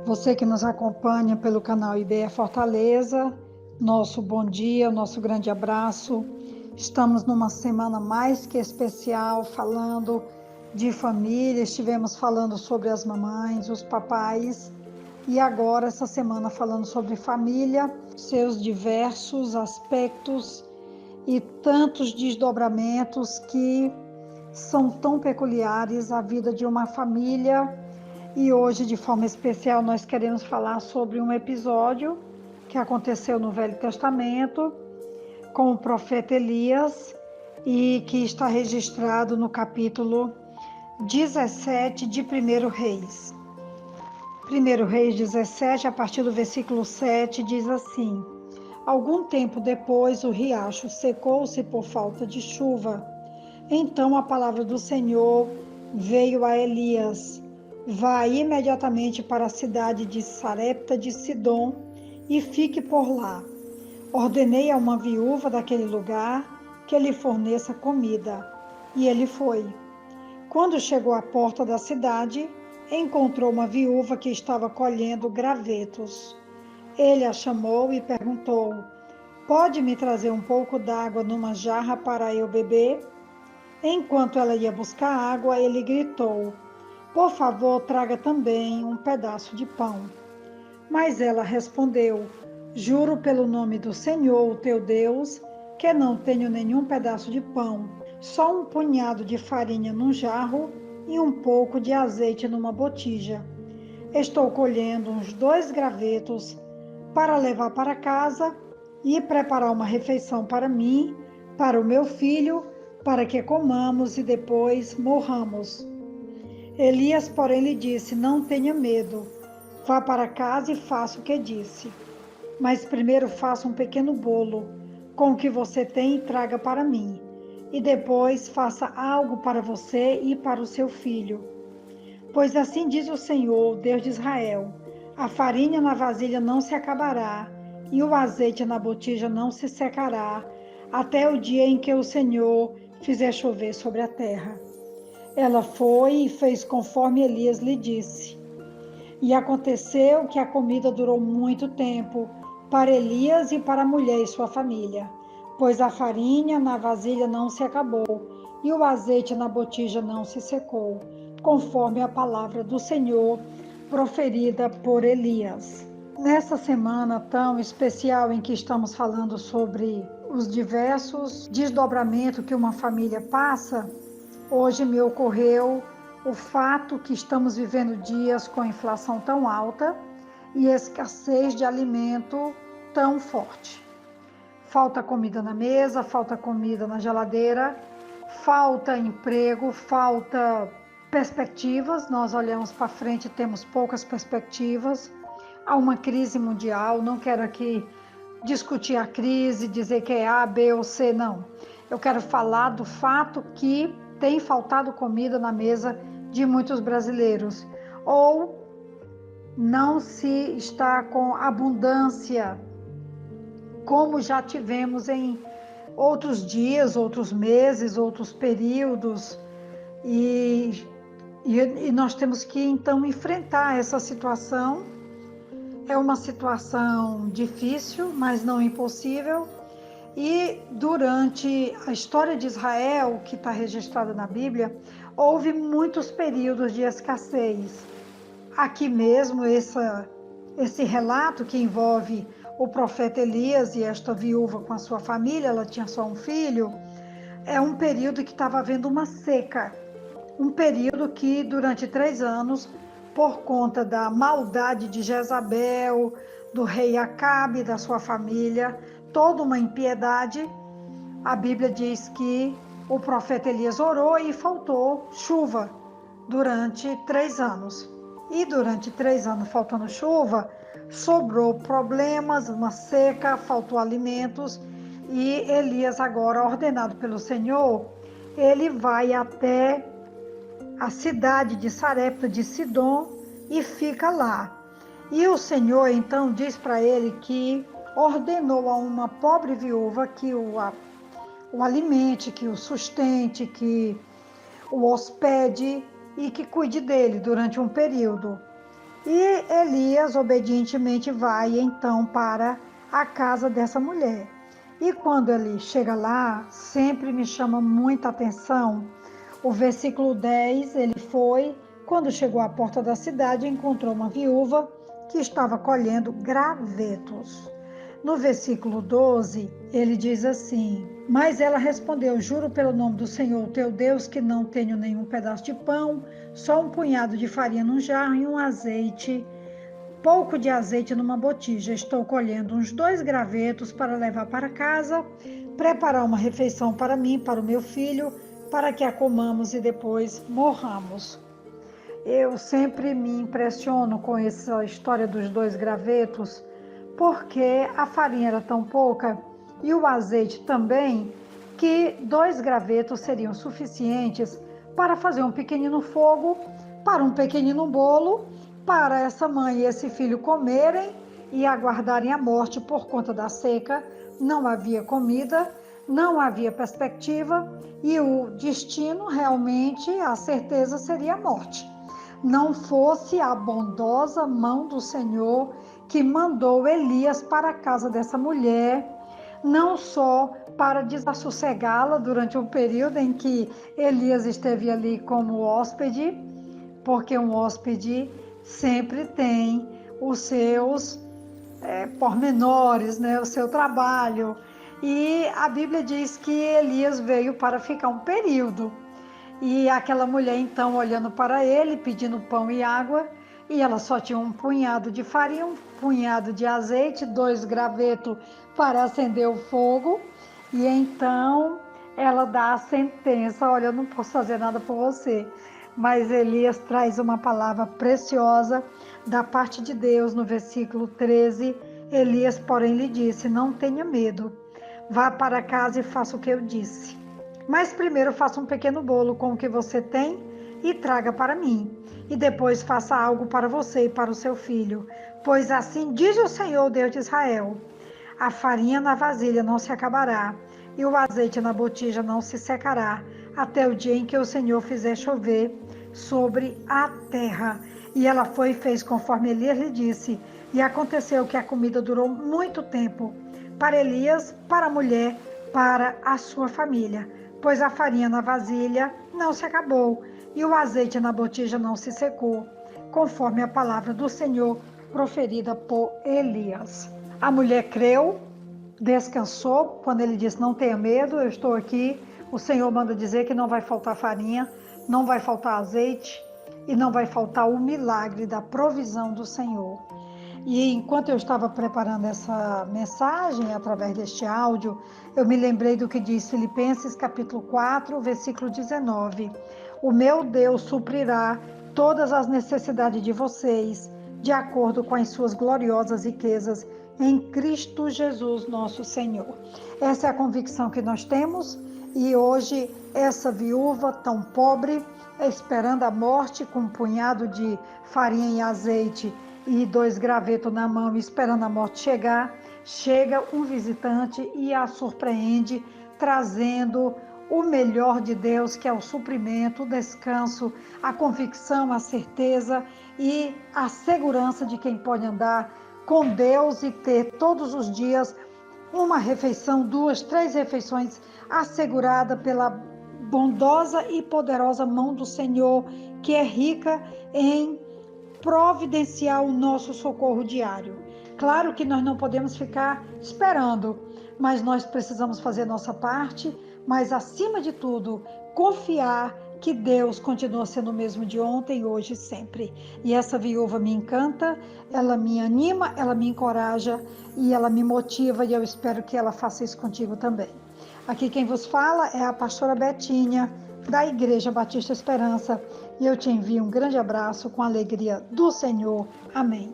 Você que nos acompanha pelo canal IBE Fortaleza, nosso bom dia, nosso grande abraço. Estamos numa semana mais que especial, falando de família. Estivemos falando sobre as mamães, os papais, e agora essa semana falando sobre família, seus diversos aspectos e tantos desdobramentos que são tão peculiares à vida de uma família. E hoje, de forma especial, nós queremos falar sobre um episódio que aconteceu no Velho Testamento com o profeta Elias e que está registrado no capítulo 17 de 1 Reis. 1 Reis 17, a partir do versículo 7, diz assim: Algum tempo depois o riacho secou-se por falta de chuva. Então a palavra do Senhor veio a Elias: Vá imediatamente para a cidade de Sarepta de Sidom e fique por lá. Ordenei a uma viúva daquele lugar que lhe forneça comida. E ele foi. Quando chegou à porta da cidade, encontrou uma viúva que estava colhendo gravetos. Ele a chamou e perguntou: Pode me trazer um pouco d'água numa jarra para eu beber? Enquanto ela ia buscar água, ele gritou: Por favor, traga também um pedaço de pão. Mas ela respondeu: Juro pelo nome do Senhor, o teu Deus, que não tenho nenhum pedaço de pão, só um punhado de farinha num jarro e um pouco de azeite numa botija. Estou colhendo uns 2 gravetos para levar para casa e preparar uma refeição para mim, para o meu filho, para que comamos e depois morramos. Elias, porém, lhe disse: Não tenha medo. Vá para casa e faça o que disse. Mas primeiro faça um pequeno bolo com o que você tem e traga para mim. E depois faça algo para você e para o seu filho. Pois assim diz o Senhor, Deus de Israel: a farinha na vasilha não se acabará, e o azeite na botija não se secará, até o dia em que o Senhor fizer chover sobre a terra. Ela foi e fez conforme Elias lhe disse. E aconteceu que a comida durou muito tempo para Elias e para a mulher e sua família, pois a farinha na vasilha não se acabou e o azeite na botija não se secou, conforme a palavra do Senhor proferida por Elias. Nessa semana tão especial em que estamos falando sobre os diversos desdobramentos que uma família passa, hoje me ocorreu o fato que estamos vivendo dias com inflação tão alta e escassez de alimento tão forte. Falta comida na mesa, falta comida na geladeira, falta emprego, falta perspectivas. Nós olhamos para frente e temos poucas perspectivas. Há uma crise mundial, não quero aqui discutir a crise, dizer que é A, B ou C, não. Eu quero falar do fato que tem faltado comida na mesa de muitos brasileiros, ou não se está com abundância, como já tivemos em outros dias, outros meses, outros períodos, e nós temos que então enfrentar essa situação. É uma situação difícil, mas não impossível. E durante a história de Israel, que está registrada na Bíblia, houve muitos períodos de escassez. Aqui mesmo, esse relato que envolve o profeta Elias e esta viúva com a sua família, ela tinha só um filho, é um período que estava havendo uma seca. Um período que, durante 3 anos, por conta da maldade de Jezabel, do rei Acabe, da sua família, toda uma impiedade, a Bíblia diz que o profeta Elias orou e faltou chuva durante 3 anos. E durante 3 anos faltando chuva, sobrou problemas, uma seca, faltou alimentos, e Elias, agora ordenado pelo Senhor, ele vai até a cidade de Sarepta de Sidom e fica lá. E o Senhor então diz para ele que ordenou a uma pobre viúva que o alimente, que o sustente, que o hospede e que cuide dele durante um período. E Elias obedientemente vai então para a casa dessa mulher. E quando ele chega lá, sempre me chama muita atenção o versículo 10, ele foi, quando chegou à porta da cidade, encontrou uma viúva que estava colhendo gravetos. No versículo 12, ele diz assim: mas ela respondeu: juro pelo nome do Senhor teu Deus que não tenho nenhum pedaço de pão, só um punhado de farinha num jarro e um azeite, pouco de azeite numa botija. Estou colhendo uns 2 gravetos para levar para casa, preparar uma refeição para mim, para o meu filho, para que a comamos e depois morramos. Eu sempre me impressiono com essa história dos 2 gravetos, porque a farinha era tão pouca e o azeite também, que 2 gravetos seriam suficientes para fazer um pequenino fogo, para um pequenino bolo, para essa mãe e esse filho comerem e aguardarem a morte por conta da seca. Não havia comida, não havia perspectiva e o destino realmente, a certeza, seria a morte. Não fosse a bondosa mão do Senhor que mandou Elias para a casa dessa mulher, não só para desassossegá-la durante um período em que Elias esteve ali como hóspede, porque um hóspede sempre tem os seus pormenores, né, o seu trabalho. E a Bíblia diz que Elias veio para ficar um período. E aquela mulher, então, olhando para ele, pedindo pão e água, e ela só tinha um punhado de farinha, um punhado de azeite, 2 gravetos para acender o fogo. E então ela dá a sentença: olha, eu não posso fazer nada por você. Mas Elias traz uma palavra preciosa da parte de Deus no versículo 13. Elias, porém, lhe disse: não tenha medo, vá para casa e faça o que eu disse. Mas primeiro faça um pequeno bolo com o que você tem e traga para mim. E depois faça algo para você e para o seu filho. Pois assim diz o Senhor, Deus de Israel: a farinha na vasilha não se acabará, e o azeite na botija não se secará, até o dia em que o Senhor fizer chover sobre a terra. E ela foi e fez conforme Elias lhe disse. E aconteceu que a comida durou muito tempo, para Elias, para a mulher, para a sua família. Pois a farinha na vasilha não se acabou, e o azeite na botija não se secou, conforme a palavra do Senhor proferida por Elias. A mulher creu, descansou, quando ele disse: não tenha medo, eu estou aqui. O Senhor manda dizer que não vai faltar farinha, não vai faltar azeite e não vai faltar o milagre da provisão do Senhor. E enquanto eu estava preparando essa mensagem, através deste áudio, eu me lembrei do que diz Filipenses capítulo 4, versículo 19. O meu Deus suprirá todas as necessidades de vocês, de acordo com as suas gloriosas riquezas em Cristo Jesus, nosso Senhor. Essa é a convicção que nós temos, e hoje essa viúva tão pobre, esperando a morte com um punhado de farinha e azeite e 2 gravetos na mão, esperando a morte chegar, chega um visitante e a surpreende, trazendo o melhor de Deus, que é o suprimento, o descanso, a convicção, a certeza e a segurança de quem pode andar com Deus e ter todos os dias uma refeição, 2, 3 refeições assegurada pela bondosa e poderosa mão do Senhor, que é rica em providenciar o nosso socorro diário. Claro que nós não podemos ficar esperando, mas nós precisamos fazer nossa parte, mas acima de tudo, confiar que Deus continua sendo o mesmo de ontem, hoje e sempre. E essa viúva me encanta, ela me anima, ela me encoraja e ela me motiva, e eu espero que ela faça isso contigo também. Aqui quem vos fala é a pastora Betinha, da Igreja Batista Esperança, e eu te envio um grande abraço com a alegria do Senhor. Amém.